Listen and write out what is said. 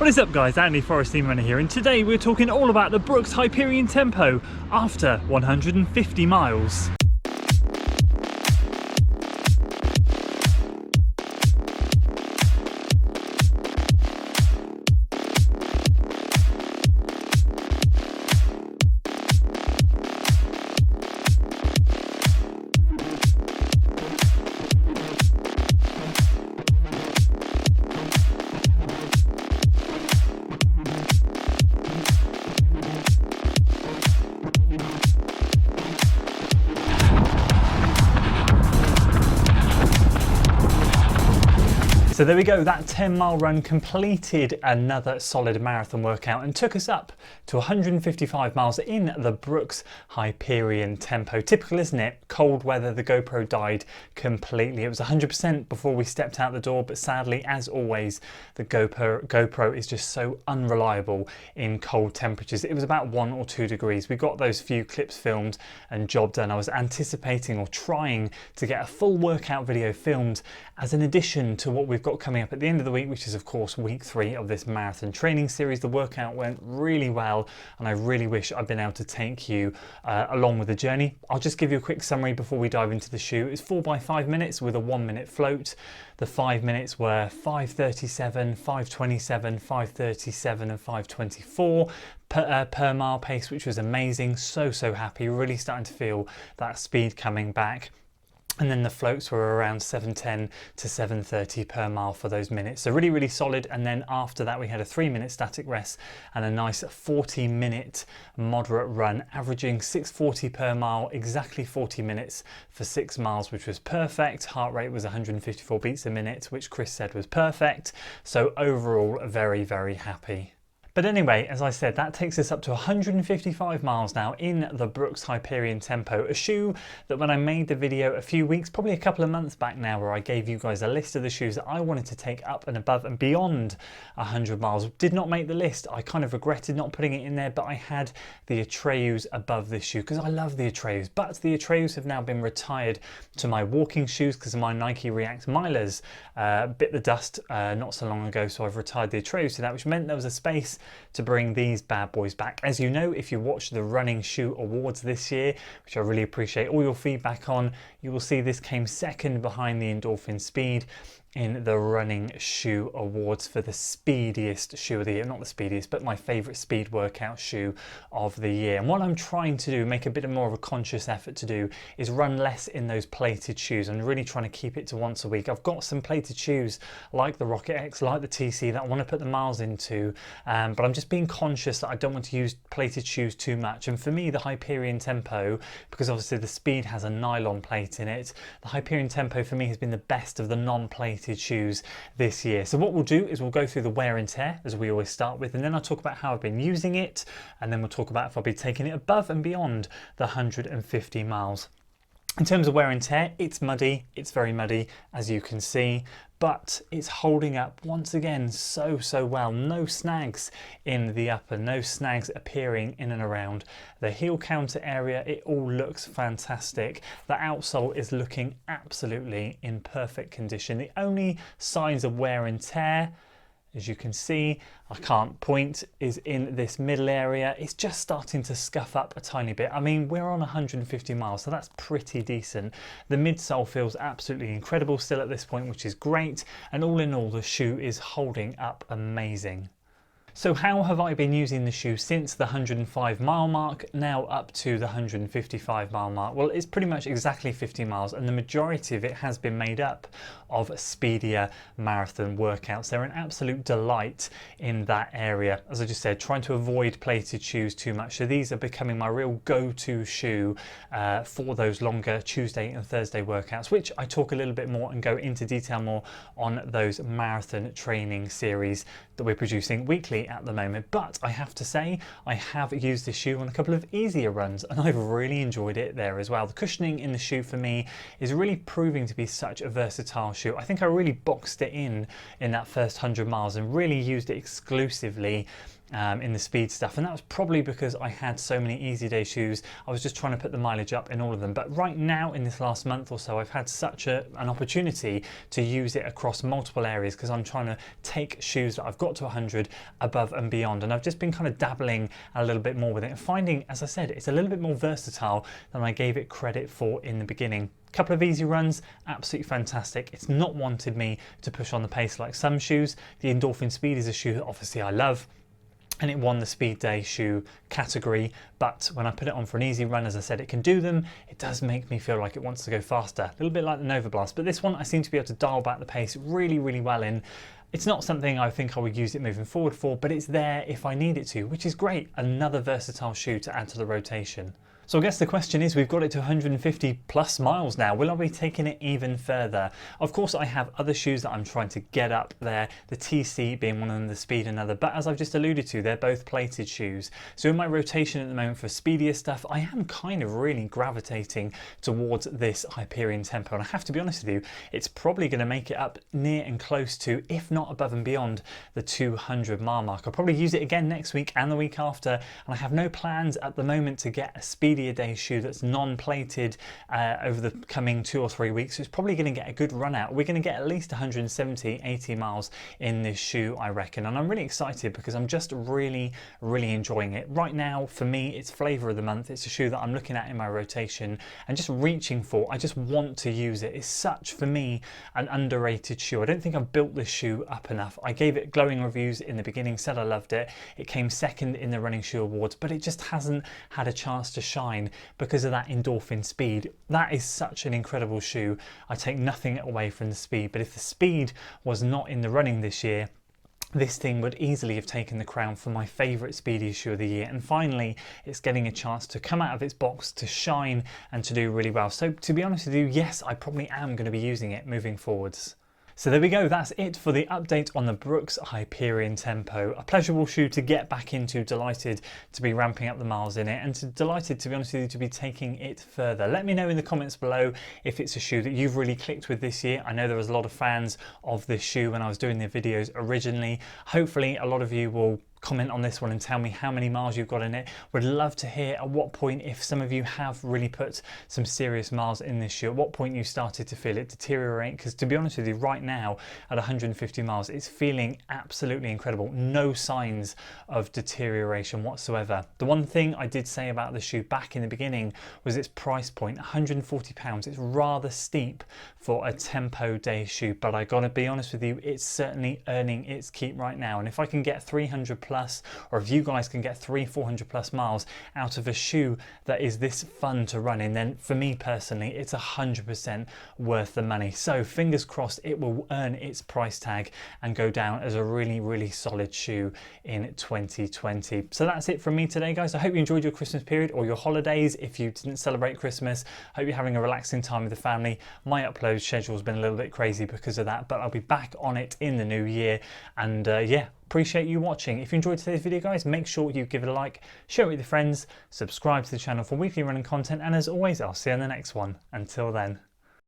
What is up guys, Andy Forest Team Runner here, and today we're talking all about the Brooks Hyperion Tempo after 150 miles. So there we go, that 10-mile run completed another solid marathon workout and took us up to 155 miles in the Brooks Hyperion Tempo. Typical, isn't it? Cold weather, the GoPro died completely. It was 100% before we stepped out the door, but sadly, as always, the GoPro is just so unreliable in cold temperatures. It was about 1 or 2 degrees. We got those few clips filmed and job done. I was anticipating or trying to get a full workout video filmed as an addition to what we've got coming up at the end of the week, which is of course week 3 of this marathon training series. The workout went really well and I really wish I'd been able to take you along with the journey. I'll just give you a quick summary before we dive into the shoe. It's 4 by 5 minutes with a 1-minute float. The 5 minutes were 5:37, 5:27, 5:37 and 5:24 per mile pace, which was amazing. So happy, really starting to feel that speed coming back. And then the floats were around 7:10 to 7:30 per mile for those minutes. So really solid. And then after that, we had a 3-minute static rest and a nice 40-minute moderate run, averaging 6:40 per mile, exactly 40 minutes for 6 miles, which was perfect. Heart rate was 154 beats a minute, which Chris said was perfect. So overall, very happy. But anyway, as I said, that takes us up to 155 miles now in the Brooks Hyperion Tempo, a shoe that when I made the video a few weeks, probably a couple of months back now, where I gave you guys a list of the shoes that I wanted to take up and above and beyond 100 miles, did not make the list. I kind of regretted not putting it in there, but I had the Atreus above this shoe because I love the Atreus. But the Atreus have now been retired to my walking shoes because my Nike React Milers bit the dust not so long ago, so I've retired the Atreus to that, which meant there was a space to bring these bad boys back. As you know, if you watch the Running Shoe Awards this year, which I really appreciate all your feedback on, you will see this came second behind the Endorphin Speed in the Running Shoe Awards for the speediest shoe of the year. Not the speediest, but my favourite speed workout shoe of the year. And what I'm trying to do, make a bit more of a conscious effort to do, is run less in those plated shoes. I'm really trying to keep it to once a week. I've got some plated shoes like the Rocket X, like the TC, that I want to put the miles into, but I'm just being conscious that I don't want to use plated shoes too much. And for me, the Hyperion Tempo, because obviously the Speed has a nylon plate in it, the Hyperion Tempo for me has been the best of the non-plated shoes this year. So what we'll do is we'll go through the wear and tear, as we always start with, and then I'll talk about how I've been using it, and then we'll talk about if I'll be taking it above and beyond the 150 miles. In terms of wear and tear, it's muddy, it's very muddy, as you can see, but it's holding up once again so well. No snags in the upper, no snags appearing in and around the heel counter area. It all looks fantastic. The outsole is looking absolutely in perfect condition. The only signs of wear and tear, as you can see, I can't point, is in this middle area. It's just starting to scuff up a tiny bit. I mean, we're on 150 miles, so that's pretty decent. The midsole feels absolutely incredible still at this point, which is great. And all in all, the shoe is holding up amazing. So how have I been using the shoe since the 105 mile mark, now up to the 155 mile mark? Well, it's pretty much exactly 50 miles, and the majority of it has been made up of speedier marathon workouts. They're an absolute delight in that area. As I just said, trying to avoid plated shoes too much. So these are becoming my real go-to shoe for those longer Tuesday and Thursday workouts, which I talk a little bit more and go into detail more on those marathon training series that we're producing weekly at the moment. But I have to say, I have used this shoe on a couple of easier runs and I've really enjoyed it there as well. The cushioning in the shoe for me is really proving to be such a versatile shoe. I think I really boxed it in that first 100 miles and really used it exclusively in the speed stuff, and that was probably because I had so many easy day shoes. I was just trying to put the mileage up in all of them. But right now in this last month or so, I've had such an opportunity to use it across multiple areas, because I'm trying to take shoes that I've got to 100 above and beyond, and I've just been kind of dabbling a little bit more with it and finding, as I said, it's a little bit more versatile than I gave it credit for in the beginning. Couple of easy runs, absolutely fantastic. It's not wanted me to push on the pace like some shoes. The Endorphin Speed is a shoe that obviously I love, and it won the speed day shoe category, but when I put it on for an easy run, as I said, it can do them. It does make me feel like it wants to go faster, a little bit like the Nova Blast, but this one I seem to be able to dial back the pace really, really well in. It's not something I think I would use it moving forward for, but it's there if I need it to, which is great. Another versatile shoe to add to the rotation. So I guess the question is, we've got it to 150 plus miles now. Will I be taking it even further? Of course, I have other shoes that I'm trying to get up there, the TC being one of them, the Speed another. But as I've just alluded to, they're both plated shoes. So in my rotation at the moment for speedier stuff, I am kind of really gravitating towards this Hyperion Tempo. And I have to be honest with you, it's probably going to make it up near and close to, if not above and beyond, the 200 mile mark. I'll probably use it again next week and the week after. And I have no plans at the moment to get a speedier day shoe that's non-plated over the coming 2 or 3 weeks. So it's probably going to get a good run out. We're going to get at least 170-80 miles in this shoe, I reckon, and I'm really excited because I'm just really enjoying it right now. For me, it's flavor of the month. It's a shoe that I'm looking at in my rotation and just reaching for. I just want to use it. It's such, for me, an underrated shoe. I don't think I've built this shoe up enough. I gave it glowing reviews in the beginning, said I loved it. It came second in the running shoe awards, but it just hasn't had a chance to shine because of that Endorphin Speed. That is such an incredible shoe. I take nothing away from the speed, but if the speed was not in the running this year, this thing would easily have taken the crown for my favourite speediest shoe of the year. And finally, it's getting a chance to come out of its box, to shine and to do really well. So to be honest with you, yes, I probably am going to be using it moving forwards. So there we go, that's it for the update on the Brooks Hyperion Tempo. A pleasurable shoe to get back into, delighted to be ramping up the miles in it, and delighted, to be honest with you, to be taking it further. Let me know in the comments below if it's a shoe that you've really clicked with this year. I know there was a lot of fans of this shoe when I was doing the videos originally. Hopefully a lot of you will comment on this one and tell me how many miles you've got in it. Would love to hear at what point, if some of you have really put some serious miles in this shoe, at what point you started to feel it deteriorate, because to be honest with you, right now at 150 miles, it's feeling absolutely incredible. No signs of deterioration whatsoever. The one thing I did say about the shoe back in the beginning was its price point, £140. It's rather steep for a Tempo day shoe, but I gotta be honest with you, it's certainly earning its keep right now. And if I can get 300 plus, or if you guys can get 300-400 plus miles out of a shoe that is this fun to run in, then for me personally, it's 100% worth the money. So fingers crossed it will earn its price tag and go down as a really solid shoe in 2020. So that's it from me today, guys. I hope you enjoyed your Christmas period or your holidays. If you didn't celebrate Christmas, hope you're having a relaxing time with the family. My upload schedule has been a little bit crazy because of that, but I'll be back on it in the new year. And yeah, appreciate you watching. If you enjoyed today's video, guys, make sure you give it a like, share it with your friends, subscribe to the channel for weekly running content, and as always, I'll see you in the next one. Until then.